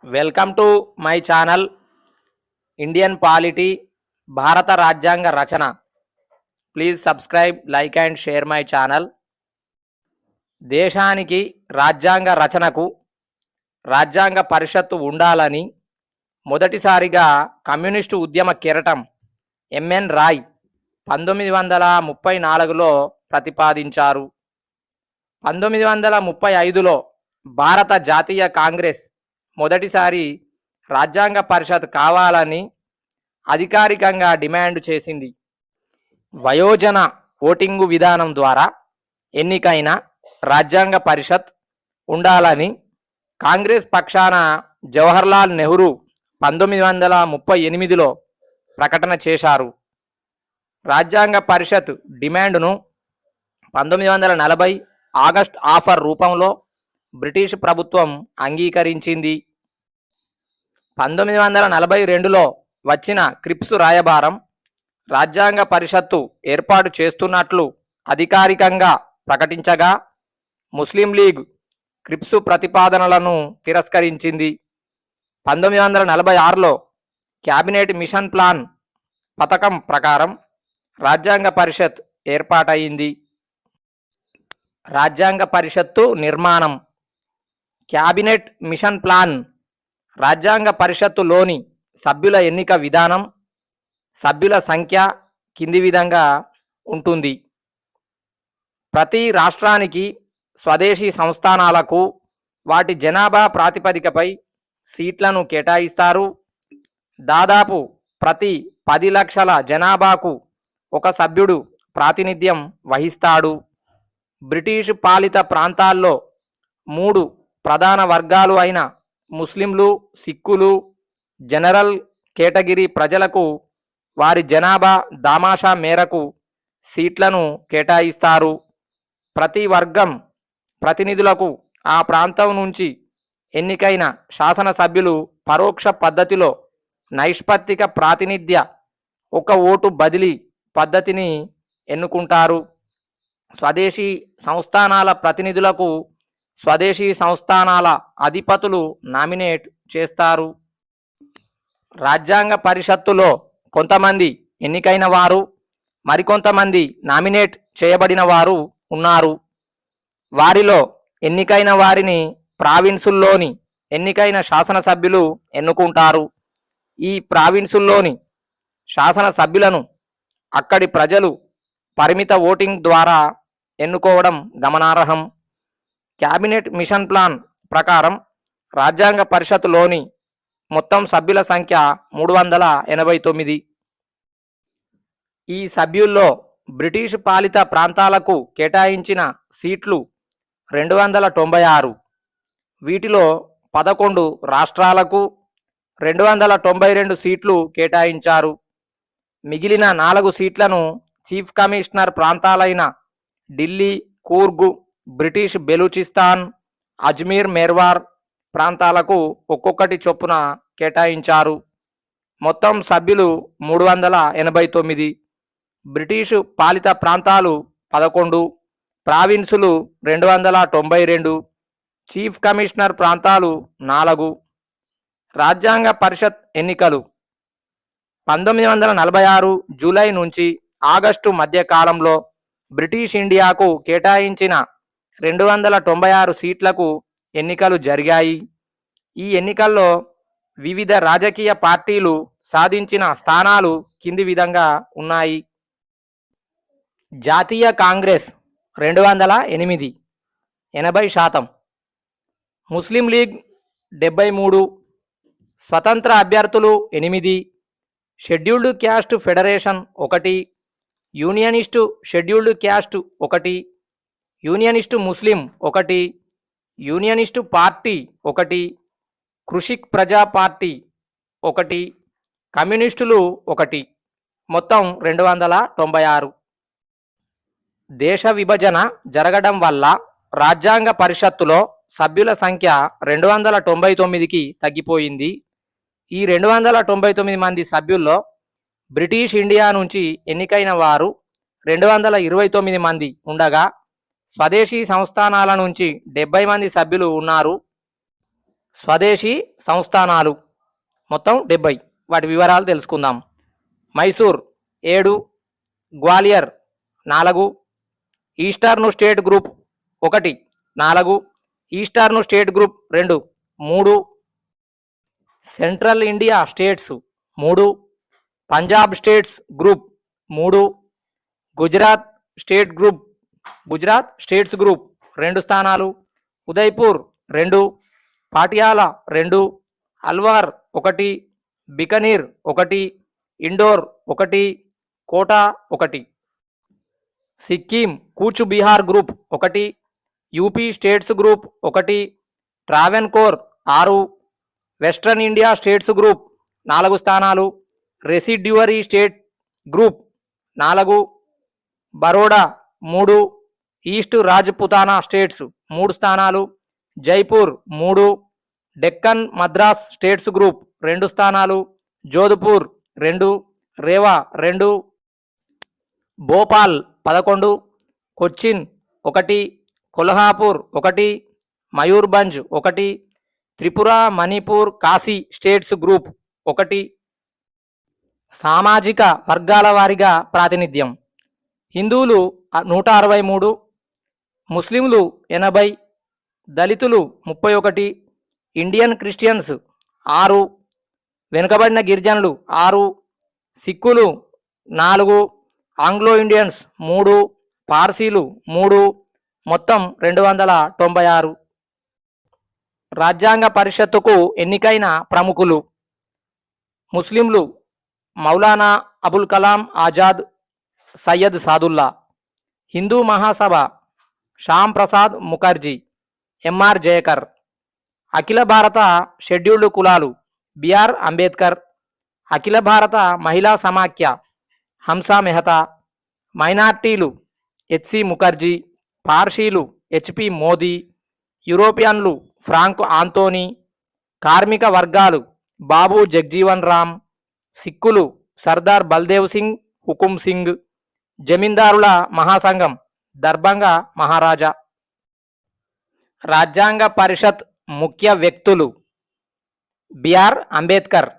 Welcome to my channel Indian polity భారత రాజ్యాంగ రచన. Please subscribe, like and share my channel. దేశానికి రాజ్యాంగ రచనకు రాజ్యాంగ పరిషత్తు ఉండాలని మొదటిసారిగా కమ్యూనిస్టు ఉద్యమ కెరటం ఎంఎన్ రాయ్ 1934లో ప్రతిపాదించారు. 1935లో భారత జాతీయ కాంగ్రెస్ మొదటిసారి రాజ్యాంగ పరిషత్ కావాలని అధికారికంగా డిమాండ్ చేసింది. వయోజన ఓటింగు విధానం ద్వారా ఎన్నికైన రాజ్యాంగ పరిషత్ ఉండాలని కాంగ్రెస్ పక్షాన జవహర్లాల్ నెహ్రూ 1938లో ప్రకటన చేశారు. రాజ్యాంగ పరిషత్ డిమాండ్ను 1940 ఆగస్ట్ ఆఫర్ రూపంలో బ్రిటిష్ ప్రభుత్వం అంగీకరించింది. 1942లో వచ్చిన క్రిప్స్ రాయబారం రాజ్యాంగ పరిషత్తు ఏర్పాటు చేస్తున్నట్లు అధికారికంగా ప్రకటించగా ముస్లిం లీగ్ క్రిప్స్ ప్రతిపాదనలను తిరస్కరించింది. 1946లో క్యాబినెట్ మిషన్ ప్లాన్ పథకం ప్రకారం రాజ్యాంగ పరిషత్ ఏర్పాటైంది. రాజ్యాంగ పరిషత్తు నిర్మాణం. క్యాబినెట్ మిషన్ ప్లాన్ రాజ్యాంగ పరిషత్తులోని సభ్యుల ఎన్నిక విధానం, సభ్యుల సంఖ్య కింది విధంగా ఉంటుంది. ప్రతి రాష్ట్రానికి స్వదేశీ సంస్థానాలకు వాటి జనాభా ప్రాతిపదికపై సీట్లను కేటాయిస్తారు. దాదాపు ప్రతి 10 లక్షల జనాభాకు ఒక సభ్యుడు ప్రాతినిధ్యం వహిస్తాడు. బ్రిటిష్ పాలిత ప్రాంతాల్లో 3 ప్రధాన వర్గాలు అయిన ముస్లింలు, సిక్కులు, జనరల్ కేటగిరీ ప్రజలకు వారి జనాభా దామాషా మేరకు సీట్లను కేటాయిస్తారు. ప్రతి వర్గం ప్రతినిధులకు ఆ ప్రాంతం నుంచి ఎన్నికైన శాసనసభ్యులు పరోక్ష పద్ధతిలో నైష్పత్తిక ప్రాతినిధ్య ఒక ఓటు బదిలీ పద్ధతిని ఎన్నుకుంటారు. స్వదేశీ సంస్థానాల ప్రతినిధులకు స్వదేశీ సంస్థానాల అధిపతులు నామినేట్ చేస్తారు. రాజ్యాంగ పరిషత్తులో కొంతమంది ఎన్నికైన వారు, మరికొంతమంది నామినేట్ చేయబడిన వారు ఉన్నారు. వారిలో ఎన్నికైన వారిని ప్రావిన్సుల్లోని ఎన్నికైన శాసనసభ్యులు ఎన్నుకుంటారు. ఈ ప్రావిన్సుల్లోని శాసనసభ్యులను అక్కడి ప్రజలు పరిమిత ఓటింగ్ ద్వారా ఎన్నుకోవడం గమనార్హం. క్యాబినెట్ మిషన్ ప్లాన్ ప్రకారం రాజ్యాంగ పరిషత్తులోని మొత్తం సభ్యుల సంఖ్య 389. ఈ సభ్యుల్లో బ్రిటిష్ పాలిత ప్రాంతాలకు కేటాయించిన సీట్లు 296. వీటిలో 11 రాష్ట్రాలకు 292 సీట్లు కేటాయించారు. మిగిలిన 4 సీట్లను చీఫ్ కమిషనర్ ప్రాంతాలైన ఢిల్లీ, కూర్గు, బ్రిటిష్ బెలూచిస్తాన్, అజ్మీర్, మేర్వార్ ప్రాంతాలకు ఒక్కొక్కటి చొప్పున కేటాయించారు. మొత్తం సభ్యులు 389. బ్రిటిషు పాలిత ప్రాంతాలు 11, ప్రావిన్సులు 292, చీఫ్ కమిషనర్ ప్రాంతాలు 4. రాజ్యాంగ పరిషత్ ఎన్నికలు 1946 జూలై నుంచి ఆగస్టు మధ్య కాలంలో బ్రిటిష్ ఇండియాకు కేటాయించిన 296 సీట్లకు ఎన్నికలు జరిగాయి. ఈ ఎన్నికల్లో వివిధ రాజకీయ పార్టీలు సాధించిన స్థానాలు కింది విధంగా ఉన్నాయి. జాతీయ కాంగ్రెస్ 208, 80%. ముస్లిం లీగ్ 73, స్వతంత్ర అభ్యర్థులు 8, scheduled caste federation 1, unionist scheduled caste 1, unionist Muslim 1, unionist party 1, Krishak Praja party 1, కమ్యూనిస్టులు 1. మొత్తం 296. దేశ విభజన జరగడం వల్ల రాజ్యాంగ పరిషత్తులో సభ్యుల సంఖ్య 299కి తగ్గిపోయింది. ఈ 299 మంది సభ్యుల్లో బ్రిటిష్ ఇండియా నుంచి ఎన్నికైన వారు 229 మంది ఉండగా స్వదేశీ సంస్థానాల నుంచి 70 మంది సభ్యులు ఉన్నారు. స్వదేశీ సంస్థానాలు మొత్తం 70. వాటి వివరాలు తెలుసుకుందాం. Mysore 7, Gwalior 4, eastern state group 1 4, eastern state group 2 3, central India states 3, Punjab states group 3, Gujarat states group 2 స్థానాలు, Udaipur 2, Patiala 2, Alwar 1, Bikaner 1, Indore 1, Kota 1, Sikkim Cooch Behar group 1, UP states group 1, Travancore 6, western India states group 4 స్థానాలు, residuary state group 4, Baroda 3, east Rajputana states 3 స్థానాలు, జైపూర్ 3, డెక్కన్ మద్రాస్ స్టేట్స్ గ్రూప్ 2 స్థానాలు, జోధ్పూర్ 2, రేవా 2, భోపాల్ 11, కొచ్చిన్ 1, కొల్హాపూర్ 1, మయూర్భంజ్ 1, త్రిపుర మణిపూర్ కాశీ స్టేట్స్ గ్రూప్ 1. సామాజిక వర్గాల వారీగా ప్రాతినిధ్యం. హిందువులు 163, ముస్లింలు 80, దళితులు 31, ఇండియన్ క్రిస్టియన్స్ 6, వెనుకబడిన గిరిజనులు 6, సిక్కులు 4, ఆంగ్లో ఇండియన్స్ 3, పార్సీలు 3, మొత్తం 296. రాజ్యాంగ పరిషత్తుకు ఎన్నికైన ప్రముఖులు. ముస్లింలు మౌలానా అబుల్ కలాం ఆజాద్, సయ్యద్ సాదుల్లా. హిందూ మహాసభ శ్యామ్ ప్రసాద్ ముఖర్జీ, ఎంఆర్ జయకర్. అఖిల భారత షెడ్యూల్డ్ కులాలు బిఆర్ అంబేద్కర్. అఖిల భారత మహిళా సమాఖ్య హంసా మెహతా. మైనార్టీలు హెచ్సి ముఖర్జీ. పార్సీలు హెచ్పి మోదీ. యూరోపియన్లు ఫ్రాంక్ ఆంటోనీ. కార్మిక వర్గాలు బాబు జగ్జీవన్ రామ్. సిక్కులు సర్దార్ బల్దేవ్ సింగ్, హుకుం సింగ్. జమీందారుల మహాసంఘం దర్భంగా మహారాజా. రాజ్యాంగ పరిషత్ ముఖ్య వ్యక్తులు బిఆర్ అంబేద్కర్.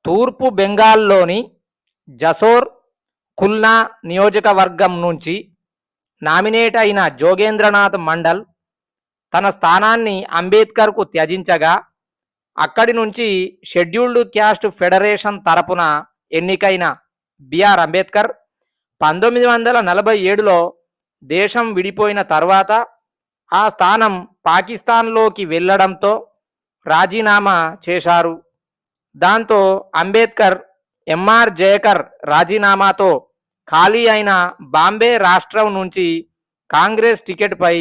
తూర్పు బెంగాల్లోని జసోర్, ఖుల్నా నియోజకవర్గం నుంచి నామినేట్ అయిన జోగేంద్రనాథ్ మండల్ తన స్థానాన్ని అంబేద్కర్కు త్యజించగా అక్కడి నుంచి షెడ్యూల్డ్ క్యాస్ట్ ఫెడరేషన్ తరపున ఎన్నికైన బిఆర్ అంబేద్కర్ 1947లో దేశం విడిపోయిన తర్వాత ఆ స్థానం పాకిస్తాన్లోకి వెళ్ళడంతో రాజీనామా చేశారు. దాంతో అంబేద్కర్, ఎంఆర్ జయకర్ రాజీనామాతో ఖాళీ అయిన బాంబే రాష్ట్రం నుంచి కాంగ్రెస్ టికెట్పై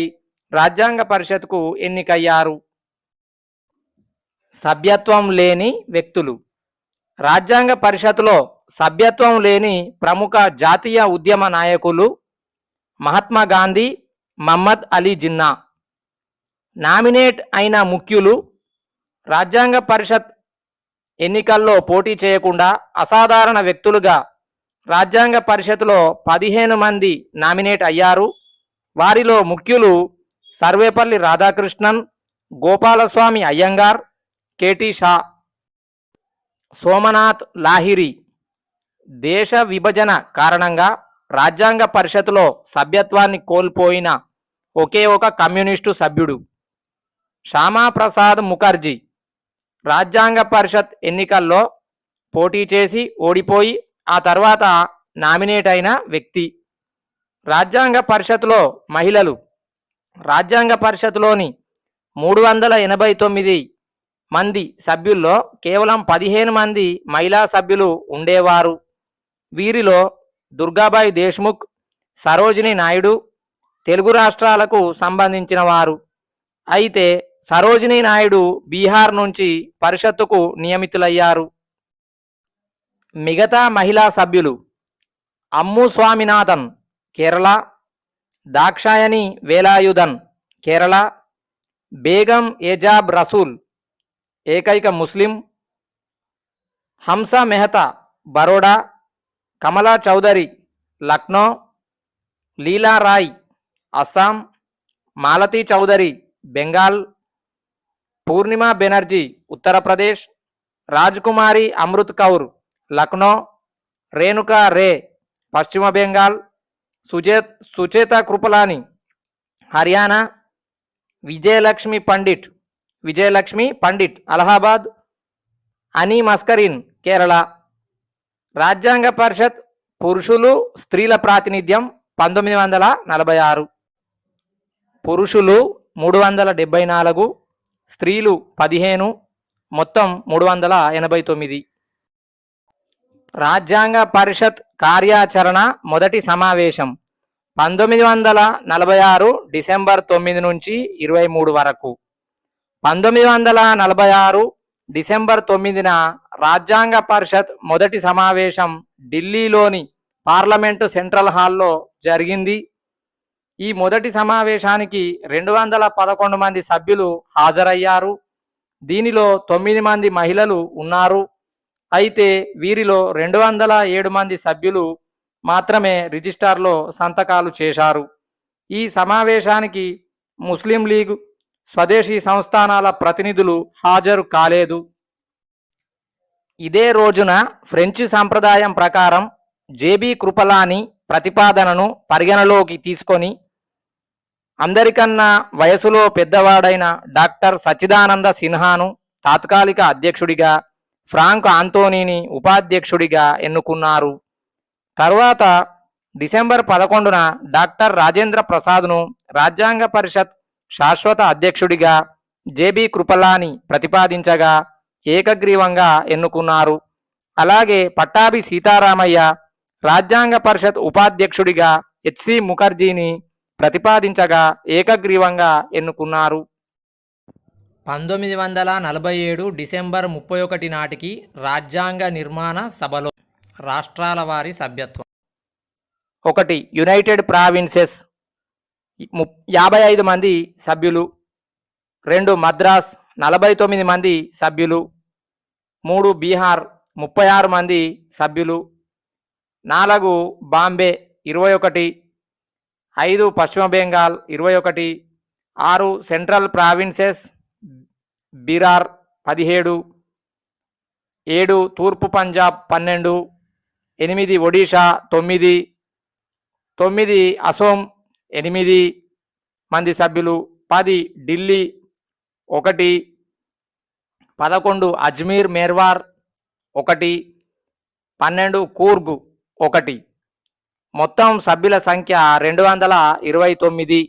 రాజ్యాంగ పరిషత్కు ఎన్నికయ్యారు. సభ్యత్వం లేని వ్యక్తులు. రాజ్యాంగ పరిషత్లో సభ్యత్వం లేని ప్రముఖ జాతీయ ఉద్యమ నాయకులు మహాత్మా గాంధీ, మహమ్మద్ అలీ జిన్నా. నామినేట్ అయిన ముఖ్యులు రాజ్యాంగ పరిషత్ ఎన్నికల్లో పోటీ చేయకుండా అసాధారణ వ్యక్తులుగా రాజ్యాంగ పరిషత్లో 15 మంది నామినేట్ అయ్యారు. వారిలో ముఖ్యులు సర్వేపల్లి రాధాకృష్ణన్, గోపాలస్వామి అయ్యంగార్, కేటీ షా. సోమనాథ్ లాహిరి. దేశ విభజన కారణంగా రాజ్యాంగ పరిషత్లో సభ్యత్వాన్ని కోల్పోయిన ఒకే ఒక కమ్యూనిస్టు సభ్యుడు. శ్యామాప్రసాద్ ముఖర్జీ రాజ్యాంగ పరిషత్ ఎన్నికల్లో పోటీ చేసి ఓడిపోయి ఆ తర్వాత నామినేట్ అయిన వ్యక్తి. రాజ్యాంగ పరిషత్లో మహిళలు. రాజ్యాంగ పరిషత్లోని 389 మంది సభ్యుల్లో కేవలం 15 మంది మహిళా సభ్యులు ఉండేవారు. వీరిలో దుర్గాబాయి దేశ్ముఖ్, సరోజిని నాయుడు తెలుగు రాష్ట్రాలకు సంబంధించిన వారు. అయితే సరోజిని నాయుడు బీహార్ నుంచి పరిషత్తుకు నియమితులయ్యారు. మిగతా మహిళా సభ్యులు అమ్ము స్వామినాథన్ కేరళ, దాక్షాయని వేలాయుధన్ కేరళ, బేగం ఏజాబ్ రసూల్ ఏకైక ముస్లిం, హంసా మెహతా బరోడా, కమలా చౌదరి లక్నో, లీలా రాయ్ అస్సాం, మాలతీ చౌదరి బెంగాల్, పూర్ణిమ బెనర్జీ ఉత్తరప్రదేశ్, రాజ్కుమారి అమృత్ కౌర్ లక్నో, రేణుకా రే పశ్చిమ బెంగాల్, సుచేత కృపలాని హర్యానా, విజయలక్ష్మి పండిట్ అలహాబాద్, అని మస్కరిన్ కేరళ. రాజ్యాంగ పరిషత్ పురుషులు స్త్రీల ప్రాతినిధ్యం 1946, పురుషులు 374, స్త్రీలు 15, మొత్తం 389. రాజ్యాంగ పరిషత్ కార్యాచరణ మొదటి సమావేశం 1946 డిసెంబర్ 9 నుంచి 23 వరకు. 1946 డిసెంబర్ 9న రాజ్యాంగ పరిషత్ మొదటి సమావేశం ఢిల్లీలోని పార్లమెంటు సెంట్రల్ హాల్లో జరిగింది. ఈ మొదటి సమావేశానికి 211 మంది సభ్యులు హాజరయ్యారు. దీనిలో 9 మంది మహిళలు ఉన్నారు. అయితే వీరిలో 207 మంది సభ్యులు మాత్రమే రిజిస్టార్లో సంతకాలు చేశారు. ఈ సమావేశానికి ముస్లిం లీగ్, స్వదేశీ సంస్థానాల ప్రతినిధులు హాజరు కాలేదు. ఇదే రోజున ఫ్రెంచి సంప్రదాయం ప్రకారం జేబీ కృపలాని ప్రతిపాదనను పరిగణలోకి తీసుకొని అందరికన్నా వయసులో పెద్దవాడైన డాక్టర్ సచ్చిదానంద సిన్హాను తాత్కాలిక అధ్యక్షుడిగా, ఫ్రాంక్ ఆంటోనీని ఉపాధ్యక్షుడిగా ఎన్నుకున్నారు. తరువాత డిసెంబర్ 11న డాక్టర్ రాజేంద్ర ప్రసాద్ను రాజ్యాంగ పరిషత్ శాశ్వత అధ్యక్షుడిగా జేబీ కృపలాని ప్రతిపాదించగా ఏకగ్రీవంగా ఎన్నుకున్నారు. అలాగే పట్టాభి సీతారామయ్య రాజ్యాంగ పరిషత్ ఉపాధ్యక్షుడిగా హెచ్సి ముఖర్జీని ప్రతిపాదించగా ఏకగ్రీవంగా ఎన్నుకున్నారు. 1947 డిసెంబర్ 31 నాటికి రాజ్యాంగ నిర్మాణ సభలో రాష్ట్రాల వారి సభ్యత్వం: 1 యునైటెడ్ ప్రావిన్సెస్ 55 మంది సభ్యులు, 2 మద్రాస్ 49 మంది సభ్యులు, 3 బీహార్ 36 మంది సభ్యులు, 4 బాంబే 21, 5 పశ్చిమ బెంగాల్ 21, 6 సెంట్రల్ ప్రావిన్సెస్ బిరార్ 17, 7 తూర్పు పంజాబ్ 12, 8 ఒడిషా 9, 9 అసోం 8 మంది సభ్యులు, 10 ఢిల్లీ 1, 11 అజ్మీర్ మేర్వార్ 1, 12 కూర్గ్ 1. మొత్తం సభ్యుల సంఖ్య 229.